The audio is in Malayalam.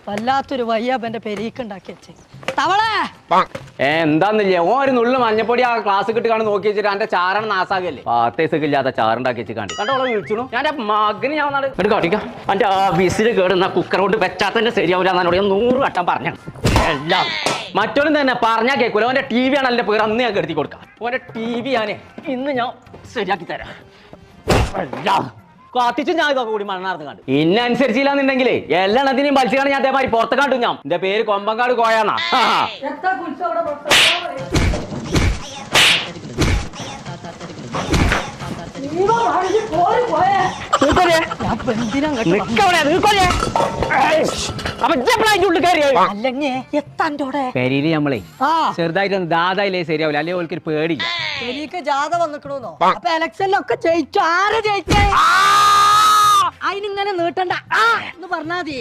വല്ലാത്തൊരു വയ്യാബന്റെ പെരീക്ക് ഉണ്ടാക്കി വെച്ച് തവളെ എന്താന്നില്ലേ ഓ ഒരു നുള്ളു മഞ്ഞപ്പൊടി ആ ക്ലാസ് കിട്ടി കാണും നോക്കി വെച്ചിട്ട് എന്റെ ചാറാണ് നാസാകല്ലേ പാത്തേസൊക്കെ ഇല്ലാത്ത ചാറുണ്ടാക്കി വെച്ച് കണ്ടു കണ്ടോളെ വിളിച്ചു ഞാൻ മകന് ഞാൻ വന്നാട് കാട്ടിക്കാം എന്റെ ആ വിസിൽ കേടുന്ന കുക്കർ കൊണ്ട് വെച്ചാത്തന്നെ ശരിയാവില്ല എന്നോട് 100 വട്ടം പറഞ്ഞു എല്ലാം മറ്റൊന്നും തന്നെ പറഞ്ഞാൽ കേൾക്കൂല ഓന്റെ ടി വി ആണ് എന്റെ പേര് അന്ന് ഞാൻ കെടുത്തി കൊടുക്കാം ഓന്റെ ടി വി ഞാനേ ഇന്ന് ഞാൻ ശരിയാക്കി തരാം എല്ലാം കാത്തിച്ച് ഞാൻ ഇതൊക്കെ കൂടി മണ്ണാർന്ന് കണ്ടു ഇന്നെ അനുസരിച്ചില്ലാന്നുണ്ടെങ്കിലേ എല്ലെണ്ണത്തിനെയും വലിച്ചാണ് ഞാൻ അതേമാതിരി പുറത്ത് കണ്ടു ഞാൻ എന്റെ പേര് കൊമ്പങ്കാട് കോയാന്നാ പെരിയില് നമ്മളെ ചെറുതായിട്ടൊന്ന് ദാതായില്ലേ ശരിയാവില്ല അല്ലെങ്കിൽ ഓൾക്കൊരു പേടില്ല പെരീക്ക് ജാഥ വന്നിക്കണോന്നോ അപ്പൊ ഇലക്ഷനിലൊക്കെ ജയിച്ചു ആര് ജയിച്ചേ അതിനിങ്ങനെ നീട്ടണ്ട എന്ന് പറഞ്ഞാ മതി